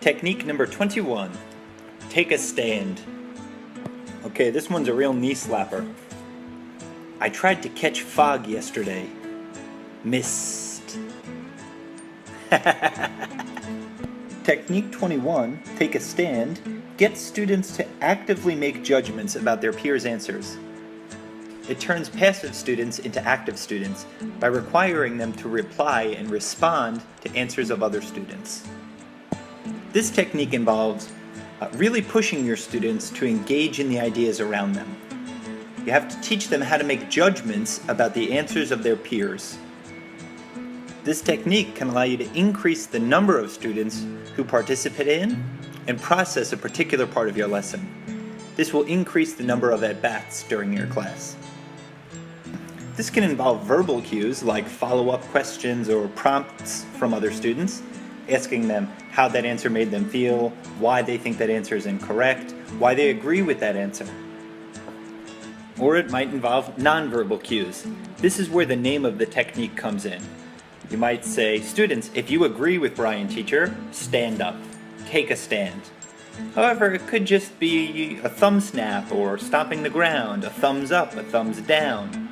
Technique number 21, take a stand. Okay, this one's a real knee slapper. I tried to catch fog yesterday. Missed. Technique 21, take a stand, gets students to actively make judgments about their peers' answers. It turns passive students into active students by requiring them to reply and respond to answers of other students. This technique involves really pushing your students to engage in the ideas around them. You have to teach them how to make judgments about the answers of their peers. This technique can allow you to increase the number of students who participate in and process a particular part of your lesson. This will increase the number of at-bats during your class. This can involve verbal cues like follow-up questions or prompts from other students, asking them how that answer made them feel, why they think that answer is incorrect, why they agree with that answer. Or it might involve nonverbal cues. This is where the name of the technique comes in. You might say, students, if you agree with Brian teacher, stand up, take a stand. However, it could just be a thumb snap or stomping the ground, a thumbs up, a thumbs down,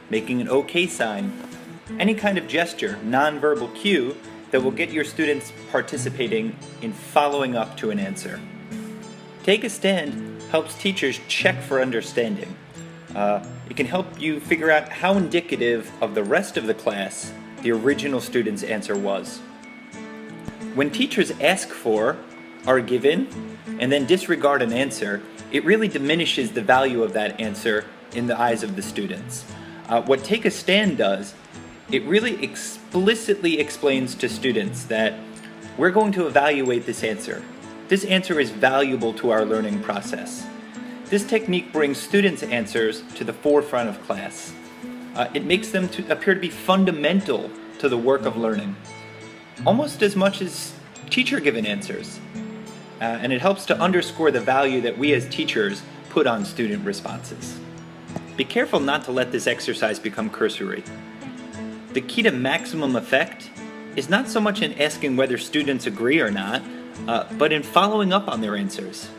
making an OK sign. Any kind of gesture, nonverbal cue that will get your students participating in following up to an answer. Take a stand helps teachers check for understanding. It can help you figure out how indicative of the rest of the class the original student's answer was. When teachers ask for, are given, and then disregard an answer, it really diminishes the value of that answer in the eyes of the students. What Take a Stand does, it really explicitly explains to students that we're going to evaluate this answer. This answer is valuable to our learning process. This technique brings students' answers to the forefront of class. It makes them appear to be fundamental to the work of learning, almost as much as teacher-given answers. And it helps to underscore the value that we as teachers put on student responses. Be careful not to let this exercise become cursory. The key to maximum effect is not so much in asking whether students agree or not, but in following up on their answers.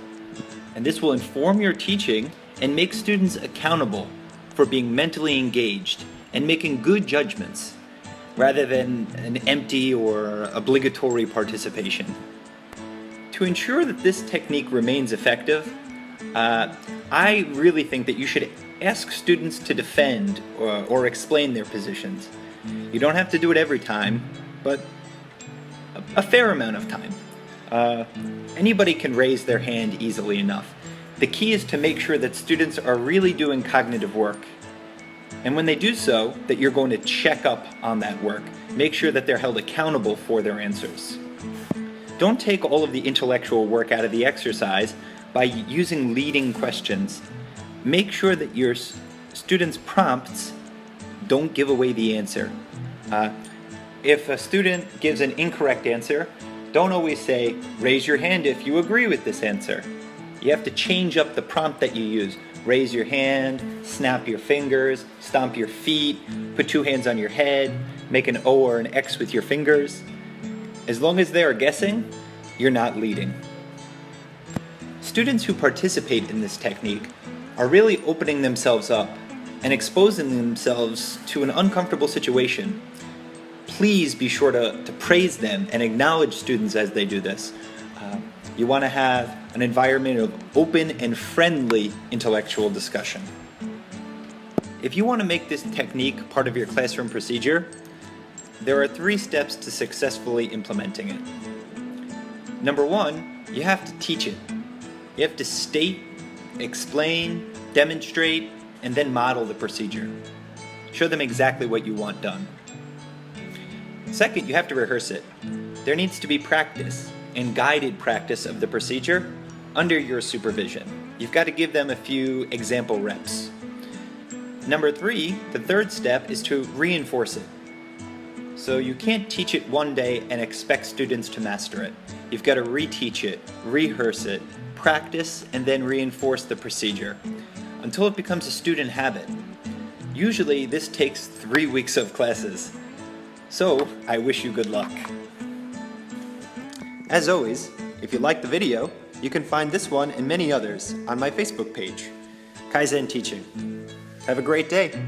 And this will inform your teaching and make students accountable for being mentally engaged and making good judgments, rather than an empty or obligatory participation. To ensure that this technique remains effective, I really think that you should ask students to defend or explain their positions. You don't have to do it every time, but a fair amount of time. Anybody can raise their hand easily enough. The key is to make sure that students are really doing cognitive work. And when they do so, that you're going to check up on that work. Make sure that they're held accountable for their answers. Don't take all of the intellectual work out of the exercise by using leading questions. Make sure that your students' prompts don't give away the answer. If a student gives an incorrect answer, don't always say, raise your hand if you agree with this answer. You have to change up the prompt that you use. Raise your hand, snap your fingers, stomp your feet, put two hands on your head, make an O or an X with your fingers. As long as they are guessing, you're not leading. Students who participate in this technique are really opening themselves up and exposing themselves to an uncomfortable situation. Please be sure to praise them and acknowledge students as they do this. You want to have an environment of open and friendly intellectual discussion. If you want to make this technique part of your classroom procedure, there are 3 steps to successfully implementing it. Number 1, you have to teach it. You have to state, explain, demonstrate, and then model the procedure. Show them exactly what you want done. Second, you have to rehearse it. There needs to be practice and guided practice of the procedure under your supervision. You've got to give them a few example reps. Number 3, the third step is to reinforce it. So you can't teach it one day and expect students to master it. You've got to reteach it, rehearse it, practice, and then reinforce the procedure until it becomes a student habit. Usually this takes 3 weeks of classes. So I wish you good luck. As always, if you liked the video, you can find this one and many others on my Facebook page, Kaizen Teaching. Have a great day.